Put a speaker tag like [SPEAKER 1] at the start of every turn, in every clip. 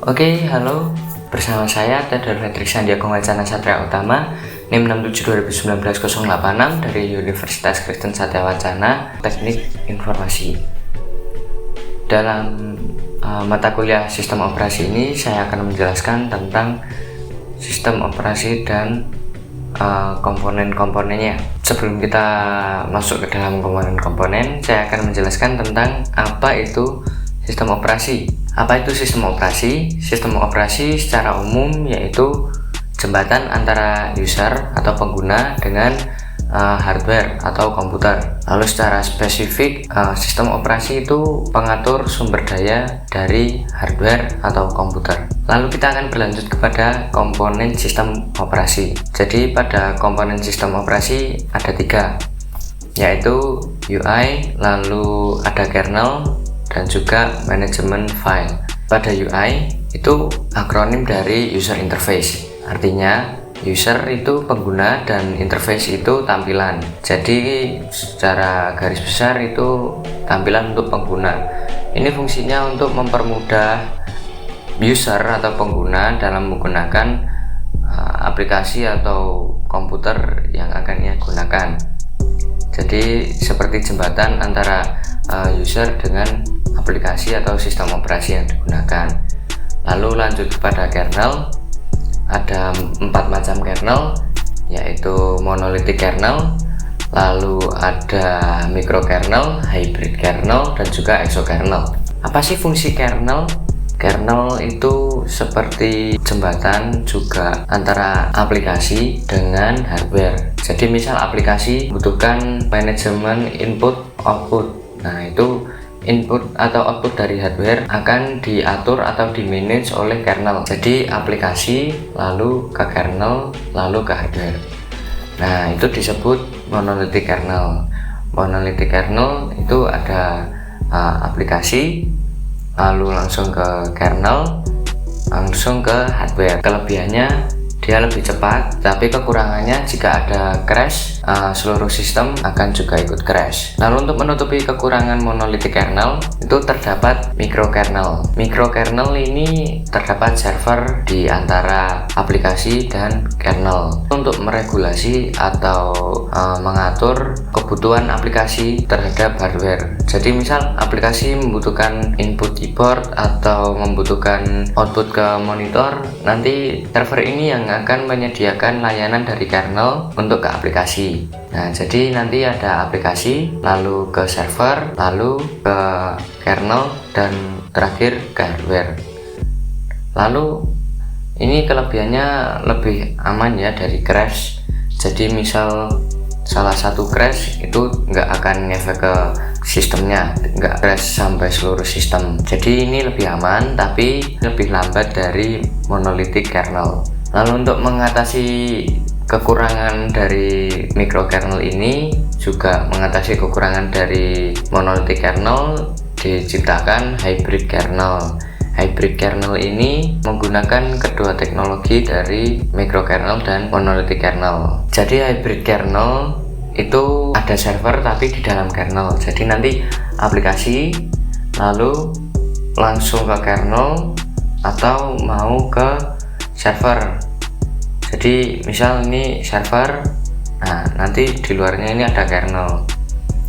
[SPEAKER 1] Oke, halo. Bersama saya Theodor Hendrik Sandiaga Wacana Satria Utama, NIM 67 2019 086 dari Universitas Kristen Satya Wacana, Teknik Informasi. Dalam mata kuliah sistem operasi ini, saya akan menjelaskan tentang sistem operasi dan komponen-komponennya. Sebelum kita masuk ke dalam komponen-komponen, saya akan menjelaskan tentang apa itu sistem operasi. Apa itu sistem operasi? Sistem operasi secara umum yaitu jembatan antara user atau pengguna dengan hardware atau komputer. Lalu secara spesifik, sistem operasi itu pengatur sumber daya dari hardware atau komputer. Lalu kita akan berlanjut kepada komponen sistem operasi. Jadi pada komponen sistem operasi ada 3, yaitu UI, lalu ada kernel, dan juga manajemen file. Pada UI itu akronim dari user interface, artinya user itu pengguna dan interface itu tampilan. Jadi secara garis besar itu tampilan untuk pengguna. Ini fungsinya untuk mempermudah user atau pengguna dalam menggunakan aplikasi atau komputer yang akan ia gunakan. Jadi seperti jembatan antara user dengan aplikasi atau sistem operasi yang digunakan. Lalu lanjut kepada kernel. Ada 4 macam kernel, yaitu monolithic kernel, lalu ada microkernel, hybrid kernel, dan juga exokernel. Apa sih fungsi kernel? Kernel itu seperti jembatan juga antara aplikasi dengan hardware. Jadi misal aplikasi butuhkan manajemen input output. Nah, itu input atau output dari hardware akan diatur atau di-manage oleh kernel. Jadi aplikasi lalu ke kernel lalu ke hardware. Nah, itu disebut monolithic kernel. Monolithic kernel itu ada aplikasi lalu langsung ke kernel langsung ke hardware. Kelebihannya dia lebih cepat, tapi kekurangannya jika ada crash, seluruh sistem akan juga ikut crash. Lalu untuk menutupi kekurangan monolithic kernel, itu terdapat microkernel. Microkernel ini terdapat server di antara aplikasi dan kernel untuk meregulasi atau mengatur kebutuhan aplikasi terhadap hardware. Jadi misal aplikasi membutuhkan input keyboard atau membutuhkan output ke monitor, nanti server ini yang akan menyediakan layanan dari kernel untuk ke aplikasi. Nah, jadi nanti ada aplikasi, lalu ke server, lalu ke kernel, dan terakhir ke hardware. Lalu ini kelebihannya lebih aman ya dari crash. Jadi misal salah satu crash itu nggak akan ngefek ke sistemnya, nggak crash sampai seluruh sistem. Jadi ini lebih aman tapi lebih lambat dari monolithic kernel. Lalu untuk mengatasi kekurangan dari microkernel ini, juga mengatasi kekurangan dari monolithic kernel, diciptakan hybrid kernel. Hybrid kernel ini menggunakan kedua teknologi dari microkernel dan monolithic kernel. Jadi hybrid kernel itu ada server tapi di dalam kernel. Jadi nanti aplikasi lalu langsung ke kernel atau mau ke server. Jadi misal ini server, nah nanti di luarnya ini ada kernel.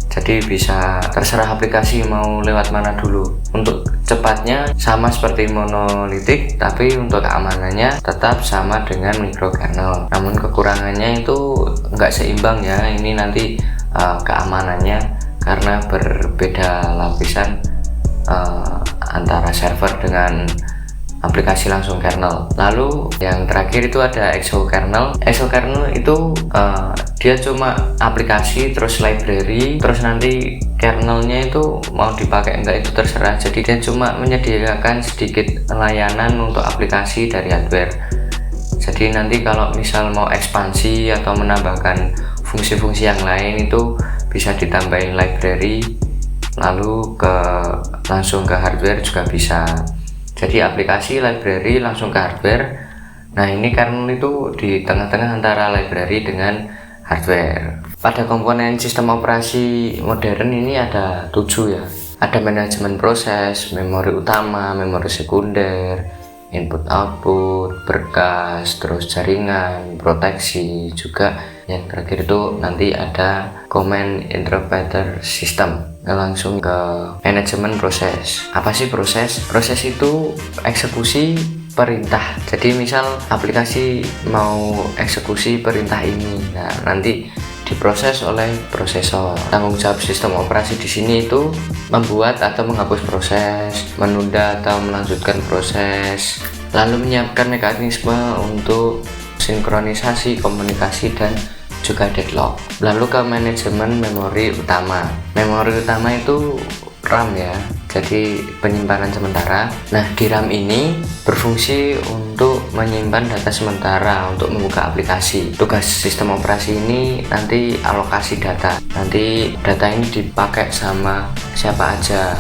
[SPEAKER 1] Jadi bisa terserah aplikasi mau lewat mana dulu. Untuk cepatnya sama seperti monolithic, tapi untuk keamanannya tetap sama dengan microkernel. Namun kekurangannya itu nggak seimbang ya. Ini nanti keamanannya karena berbeda lapisan antara server dengan aplikasi langsung kernel. Lalu yang terakhir itu ada exokernel. Exokernel itu dia cuma aplikasi terus library, terus nanti kernelnya itu mau dipakai enggak itu terserah. Jadi dia cuma menyediakan sedikit layanan untuk aplikasi dari hardware. Jadi nanti kalau misal mau ekspansi atau menambahkan fungsi-fungsi yang lain itu bisa ditambahin library, lalu langsung ke hardware juga bisa. Jadi aplikasi, library, langsung ke hardware. Nah, ini kernel itu di tengah-tengah antara library dengan hardware. Pada komponen sistem operasi modern ini ada 7 ya. Ada manajemen proses, memori utama, memori sekunder, input output, berkas, terus jaringan, proteksi juga. Yang terakhir itu nanti ada command interpreter system. Langsung ke manajemen proses. Apa sih proses? Proses itu eksekusi perintah. Jadi misal aplikasi mau eksekusi perintah ini, nah nanti diproses oleh prosesor. Tanggung jawab sistem operasi di sini itu membuat atau menghapus proses, menunda atau melanjutkan proses, lalu menyiapkan mekanisme untuk sinkronisasi, komunikasi, dan juga deadlock. Lalu ke manajemen memori utama. Memori utama itu RAM ya, jadi penyimpanan sementara. Nah, di RAM ini berfungsi untuk menyimpan data sementara untuk membuka aplikasi. Tugas sistem operasi ini nanti alokasi data. Nanti data ini dipakai sama siapa aja.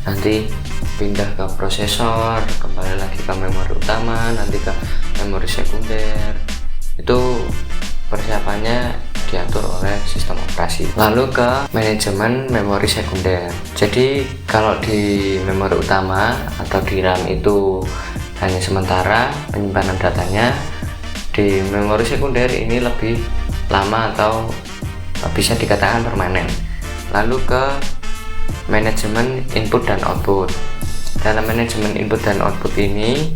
[SPEAKER 1] Nanti pindah ke prosesor, kembali lagi ke memori utama, nanti ke memori sekunder. Itu persiapannya diatur oleh sistem operasi. Lalu ke manajemen memori sekunder. Jadi kalau di memori utama atau di RAM itu hanya sementara penyimpanan datanya, di memori sekunder ini lebih lama atau bisa dikatakan permanen. Lalu ke manajemen input dan output. Dalam manajemen input dan output ini,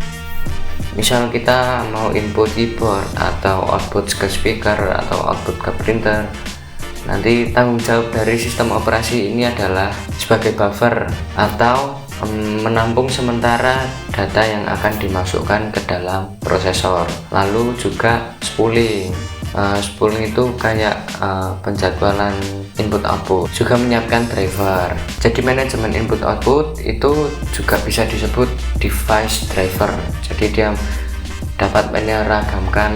[SPEAKER 1] misal kita mau input keyboard atau output ke speaker atau output ke printer, nanti tanggung jawab dari sistem operasi ini adalah sebagai buffer atau menampung sementara data yang akan dimasukkan ke dalam prosesor. Lalu juga spooling. Spooling itu kayak penjadwalan input output, juga menyiapkan driver. Jadi manajemen input output itu juga bisa disebut device driver. Jadi dia dapat menyeragamkan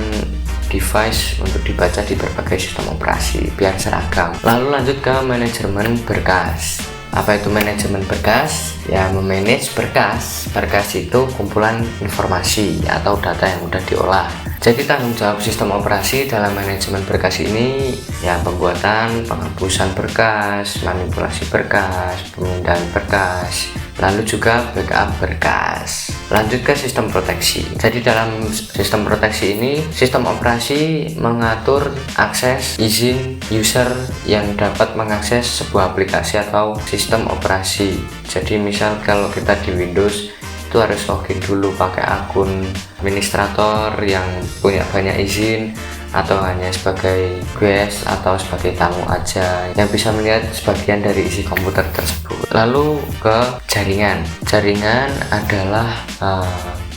[SPEAKER 1] device untuk dibaca di berbagai sistem operasi biar seragam. Lalu lanjut ke manajemen berkas. Apa itu manajemen berkas? Ya, memanage berkas. Berkas itu kumpulan informasi atau data yang mudah diolah. Jadi tanggung jawab sistem operasi dalam manajemen berkas ini ya pembuatan, penghapusan berkas, manipulasi berkas, pemindahan berkas, lalu juga backup berkas. Lanjut ke sistem proteksi. Jadi dalam sistem proteksi ini, sistem operasi mengatur akses izin user yang dapat mengakses sebuah aplikasi atau sistem operasi. Jadi misal kalau kita di Windows itu harus login dulu pakai akun administrator yang punya banyak izin, atau hanya sebagai guest atau sebagai tamu aja yang bisa melihat sebagian dari isi komputer tersebut. Lalu ke jaringan. Jaringan adalah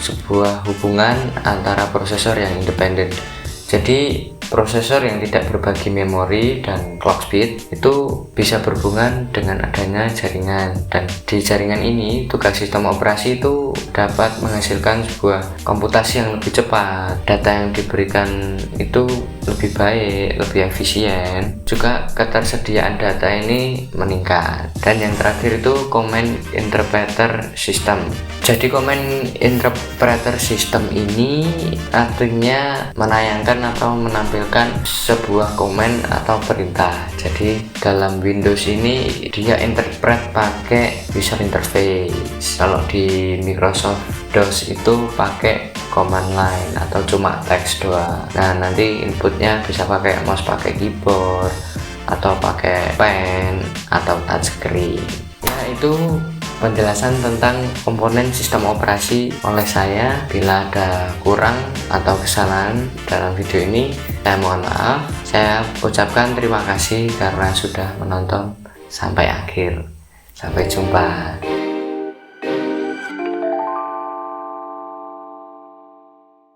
[SPEAKER 1] sebuah hubungan antara prosesor yang independen. Jadi prosesor yang tidak berbagi memori dan clock speed itu bisa berhubungan dengan adanya jaringan, dan di jaringan ini tugas sistem operasi itu dapat menghasilkan sebuah komputasi yang lebih cepat, data yang diberikan itu lebih baik, lebih efisien, juga ketersediaan data ini meningkat. Dan yang terakhir itu command interpreter system. Jadi command interpreter system ini artinya menayangkan atau menampilkan sebuah komen atau perintah. Jadi dalam Windows ini dia interpret pakai user interface. Kalau di Microsoft DOS itu pakai command line atau cuma teks doang. Nah, nanti inputnya bisa pakai mouse, pakai keyboard, atau pakai pen atau touchscreen. Ya, itu penjelasan tentang komponen sistem operasi oleh saya. Bila ada kurang atau kesalahan dalam video ini, saya mohon maaf. Saya ucapkan terima kasih karena sudah menonton sampai akhir. Sampai jumpa.